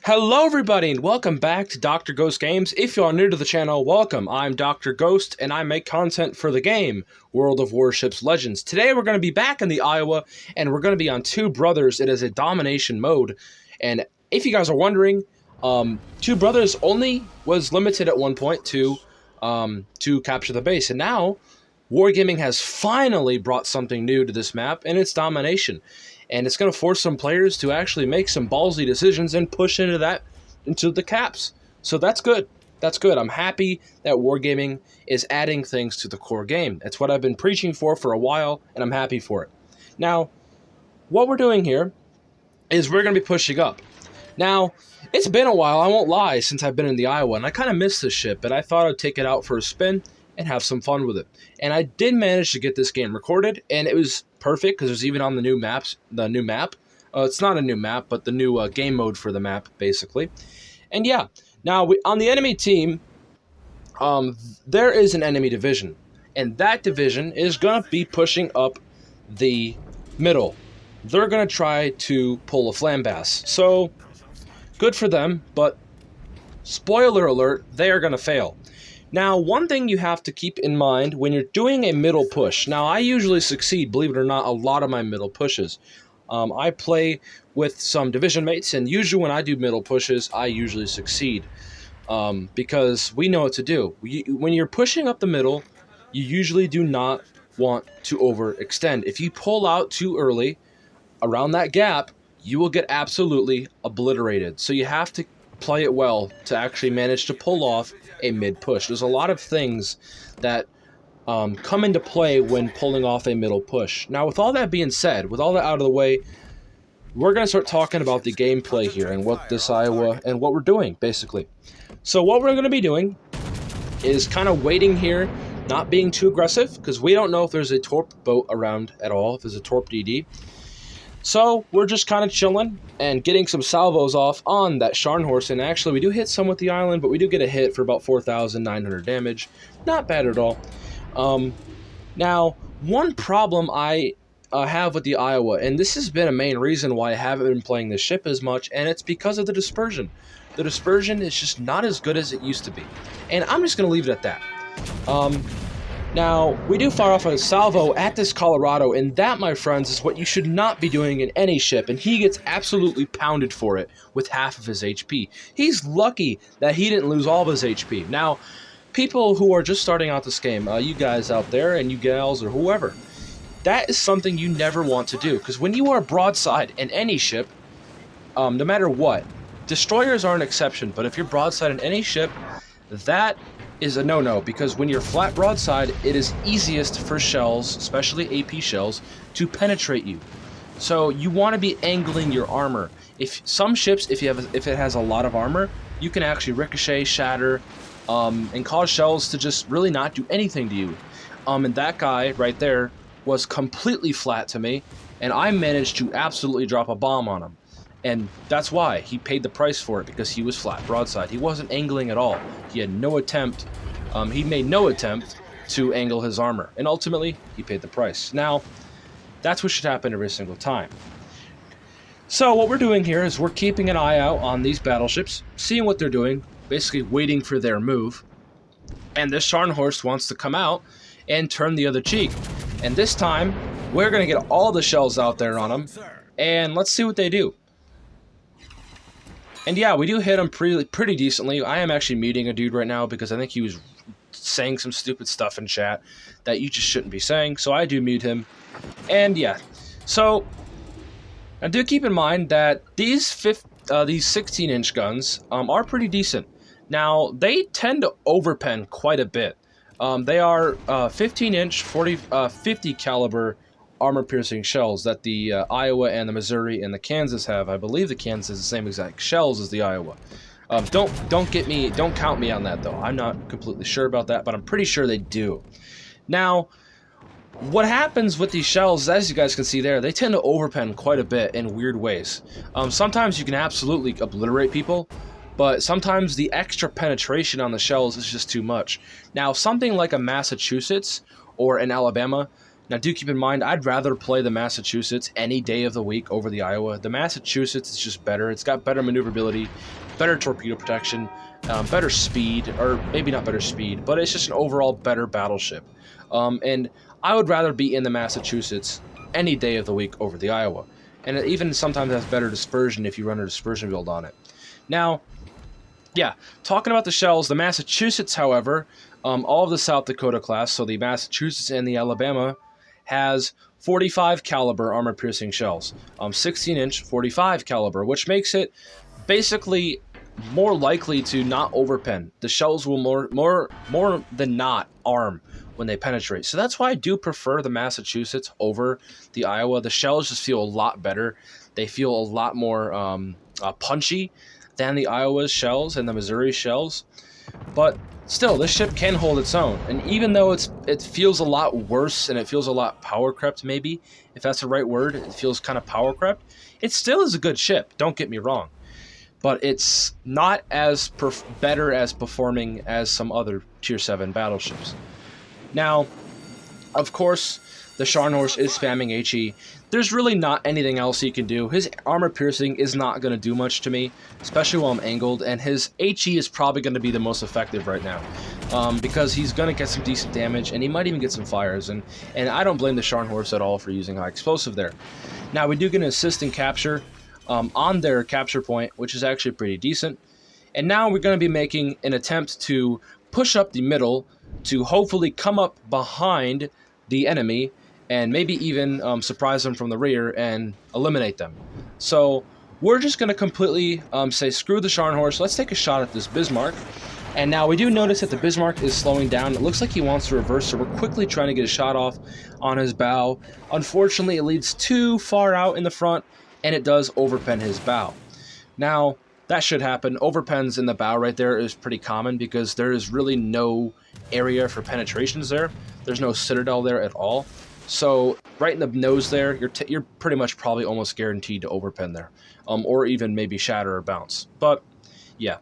Hello everybody and welcome back to Dr. Ghost Games. If you are new to the channel, welcome. I'm Dr. Ghost and I make content for the game, World of Warships Legends. Today we're going to be back in the Iowa and we're going to be on Two Brothers. It is a domination mode. And if you guys are wondering, Two Brothers only was limited at one point to capture the base. And now Wargaming has finally brought something new to this map, and it's domination. And it's going to force some players to actually make some ballsy decisions and push into the caps. So that's good. That's good. I'm happy that Wargaming is adding things to the core game. That's what I've been preaching for a while, and I'm happy for it. Now, what we're doing here is we're going to be pushing up. Now, it's been a while, I won't lie, since I've been in the Iowa, and I kind of missed this ship, but I thought I'd take it out for a spin and have some fun with it. And I did manage to get this game recorded, and it was perfect because it was even on the new map. It's not a new map, but the new game mode for the map, basically. And yeah, now on the enemy team, there is an enemy division, and that division is going to be pushing up the middle. They're going to try to pull a flambass. So, good for them, but spoiler alert, they are going to fail. Now, one thing you have to keep in mind when you're doing a middle push. Now, I usually succeed, believe it or not, a lot of my middle pushes. I play with some division mates, and usually when I do middle pushes, I usually succeed. Because we know what to do. When you're pushing up the middle, you usually do not want to overextend. If you pull out too early around that gap, you will get absolutely obliterated. So you have to play it well to actually manage to pull off a mid-push. There's a lot of things that come into play when pulling off a middle push. Now, with all that being said, with all that out of the way, we're going to start talking about the gameplay here and what this Iowa and what we're doing, basically. So what we're going to be doing is kind of waiting here, not being too aggressive, because we don't know if there's a torp boat around at all, if there's a torp DD. So we're just kind of chilling and getting some salvos off on that Scharnhorst, and actually we do hit some with the island, but we do get a hit for about 4,900 damage. Not bad at all. Now, one problem I have with the Iowa, and this has been a main reason why I haven't been playing this ship as much, and it's because of the dispersion. The dispersion is just not as good as it used to be, and I'm just going to leave it at that. Now, we do fire off a salvo at this Colorado, and that, my friends, is what you should not be doing in any ship, and he gets absolutely pounded for it with half of his HP. He's lucky that he didn't lose all of his HP. Now, people who are just starting out this game, you guys out there, and you gals, or whoever, that is something you never want to do, because when you are broadside in any ship, no matter what, destroyers are an exception, but if you're broadside in any ship, that is a no-no, because when you're flat broadside, it is easiest for shells, especially AP shells, to penetrate you. So you want to be angling your armor. If some ships, if it has a lot of armor, you can actually ricochet, shatter, and cause shells to just really not do anything to you. And that guy right there was completely flat to me, and I managed to absolutely drop a bomb on him. And that's why he paid the price for it, because he was flat broadside. He wasn't angling at all. He had no attempt. He made no attempt to angle his armor. And ultimately, he paid the price. Now, that's what should happen every single time. So what we're doing here is we're keeping an eye out on these battleships, seeing what they're doing, basically waiting for their move. And this Scharnhorst wants to come out and turn the other cheek. And this time, we're going to get all the shells out there on them. And let's see what they do. And yeah, we do hit him pretty decently. I am actually muting a dude right now because I think he was saying some stupid stuff in chat that you just shouldn't be saying. So I do mute him. And yeah, so I do keep in mind that these 16-inch guns are pretty decent. Now, they tend to overpen quite a bit. They are 15-inch, 50 caliber armor-piercing shells that the Iowa and the Missouri and the Kansas have. I believe the Kansas has the same exact shells as the Iowa. Don't count me on that though. I'm not completely sure about that, but I'm pretty sure they do. Now, what happens with these shells, as you guys can see there, they tend to overpen quite a bit in weird ways. Sometimes you can absolutely obliterate people, but sometimes the extra penetration on the shells is just too much. Now, something like a Massachusetts or an Alabama Now, do keep in mind, I'd rather play the Massachusetts any day of the week over the Iowa. The Massachusetts is just better. It's got better maneuverability, better torpedo protection, better speed, or maybe not better speed, but it's just an overall better battleship. And I would rather be in the Massachusetts any day of the week over the Iowa. And it even sometimes has better dispersion if you run a dispersion build on it. Now, yeah, talking about the shells, the Massachusetts, however, all of the South Dakota class, so the Massachusetts and the Alabama, has 45 caliber armor-piercing shells, 16-inch 45 caliber, which makes it basically more likely to not overpen. The shells will more than not arm when they penetrate. So that's why I do prefer the Massachusetts over the Iowa. The shells just feel a lot better. They feel a lot more punchy than the Iowa's shells and the Missouri shells. But still, this ship can hold its own. And even though it feels a lot worse and it feels a lot power crept, maybe, if that's the right word, it feels kind of power crept, it still is a good ship, don't get me wrong. But it's not as better as performing as some other Tier 7 battleships. Now, of course, the Scharnhorst is spamming HE. There's really not anything else he can do. His armor piercing is not going to do much to me, especially while I'm angled, and his HE is probably going to be the most effective right now, because he's going to get some decent damage, and he might even get some fires, and I don't blame the Scharnhorst at all for using high explosive there. Now, we do get an assist in capture on their capture point, which is actually pretty decent, and now we're going to be making an attempt to push up the middle to hopefully come up behind the enemy and maybe even surprise them from the rear and eliminate them. So we're just going to completely say screw the Scharnhorst. Let's take a shot at this Bismarck. And now we do notice that the Bismarck is slowing down. It looks like he wants to reverse, so we're quickly trying to get a shot off on his bow. Unfortunately, it leads too far out in the front, and it does overpen his bow. Now, that should happen. Overpens in the bow right there is pretty common because there is really no area for penetrations there. There's no citadel there at all. So right in the nose there, you're pretty much probably almost guaranteed to overpen there, or even maybe shatter or bounce. But yeah.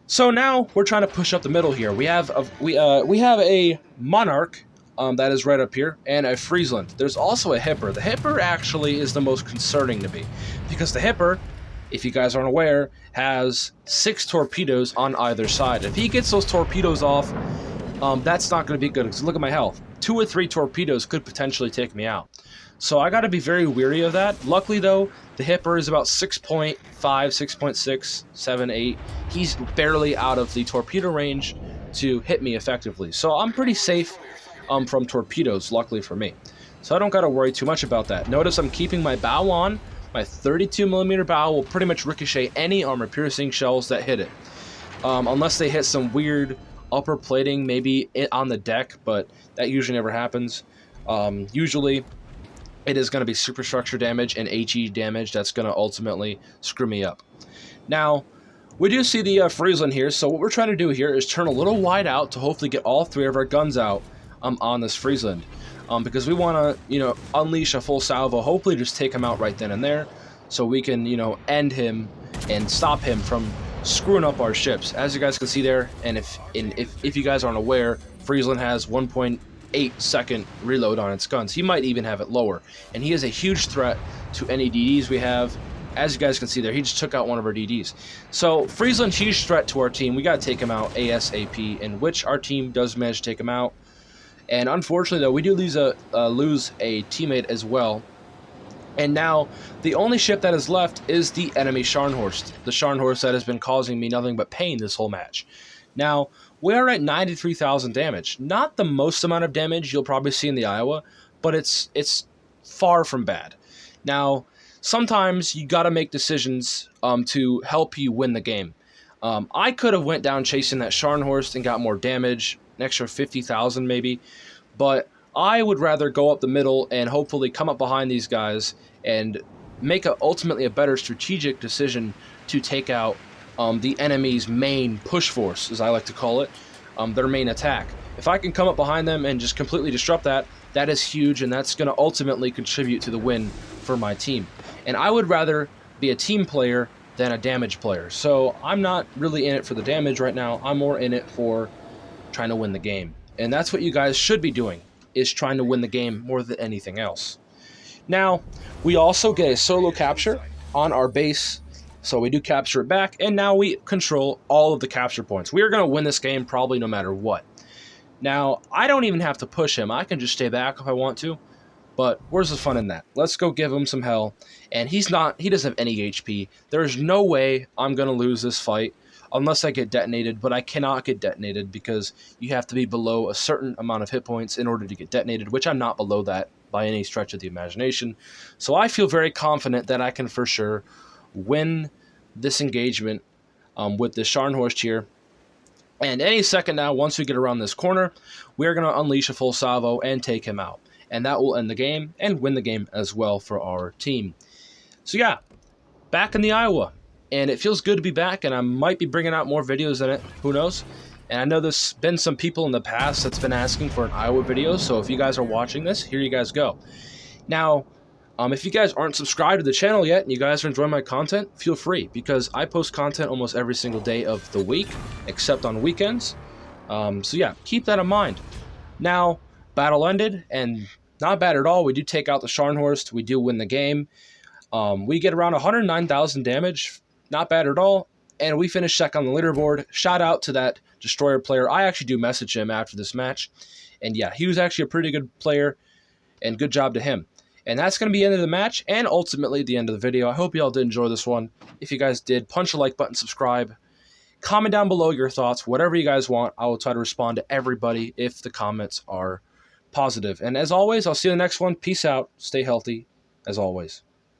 So now we're trying to push up the middle here. We have a Monarch that is right up here, and a Friesland. There's also a Hipper. The Hipper actually is the most concerning to me, because the Hipper, if you guys aren't aware, has 6 torpedoes on either side. If he gets those torpedoes off, that's not going to be good, because look at my health. 2 or 3 torpedoes could potentially take me out. So I got to be very wary of that. Luckily, though, the Hipper is about 6.5, 6.6, 7, 8. He's barely out of the torpedo range to hit me effectively. So I'm pretty safe from torpedoes, luckily for me. So I don't got to worry too much about that. Notice I'm keeping my bow on. My 32mm bow will pretty much ricochet any armor-piercing shells that hit it. Unless they hit some weird upper plating, maybe on the deck, but that usually never happens. Usually, it is going to be superstructure damage and HE damage that's going to ultimately screw me up. Now, we do see the Friesland here, so what we're trying to do here is turn a little wide out to hopefully get all 3 of our guns out on this Friesland. Because we want to, unleash a full salvo, hopefully just take him out right then and there, so we can, end him and stop him from screwing up our ships. As you guys can see there, and if you guys aren't aware, Friesland has 1.8 second reload on its guns. He might even have it lower, and he is a huge threat to any DDs we have. As you guys can see there, he just took out one of our DDs. So Friesland, huge threat to our team. We got to take him out ASAP, in which our team does manage to take him out. And unfortunately, though, we do lose a teammate as well. And now, the only ship that is left is the enemy Scharnhorst. The Scharnhorst that has been causing me nothing but pain this whole match. Now, we are at 93,000 damage. Not the most amount of damage you'll probably see in the Iowa, but it's far from bad. Now, sometimes you got to make decisions to help you win the game. I could have went down chasing that Scharnhorst and got more damage, an extra 50,000 maybe, but I would rather go up the middle and hopefully come up behind these guys and make ultimately a better strategic decision to take out the enemy's main push force, as I like to call it, their main attack. If I can come up behind them and just completely disrupt that, that is huge, and that's going to ultimately contribute to the win for my team. And I would rather be a team player than a damage player. So I'm not really in it for the damage right now. I'm more in it for trying to win the game. And that's what you guys should be doing. is trying to win the game more than anything else. Now, we also get a solo capture on our base, so we do capture it back, and now we control all of the capture points. We are going to win this game probably no matter what. Now, I don't even have to push him. I can just stay back if I want to, but where's the fun in that? Let's go give him some hell, and he doesn't have any HP. There's no way I'm going to lose this fight unless I get detonated, but I cannot get detonated because you have to be below a certain amount of hit points in order to get detonated, which I'm not below that by any stretch of the imagination. So I feel very confident that I can for sure win this engagement with this Scharnhorst here. And any second now, once we get around this corner, we are going to unleash a full salvo and take him out. And that will end the game and win the game as well for our team. So yeah, back in the Iowa. And it feels good to be back, and I might be bringing out more videos in it. Who knows? And I know there's been some people in the past that's been asking for an Iowa video, so if you guys are watching this, here you guys go. Now, if you guys aren't subscribed to the channel yet and you guys are enjoying my content, feel free, because I post content almost every single day of the week, except on weekends. So yeah, keep that in mind. Now, battle ended, and not bad at all. We do take out the Scharnhorst. We do win the game. We get around 109,000 damage. Not bad at all. And we finish second on the leaderboard. Shout out to that Destroyer player. I actually do message him after this match. And yeah, he was actually a pretty good player, and good job to him. And that's going to be the end of the match and ultimately the end of the video. I hope you all did enjoy this one. If you guys did, punch the like button, subscribe. Comment down below your thoughts, whatever you guys want. I will try to respond to everybody if the comments are positive. And as always, I'll see you in the next one. Peace out. Stay healthy, as always.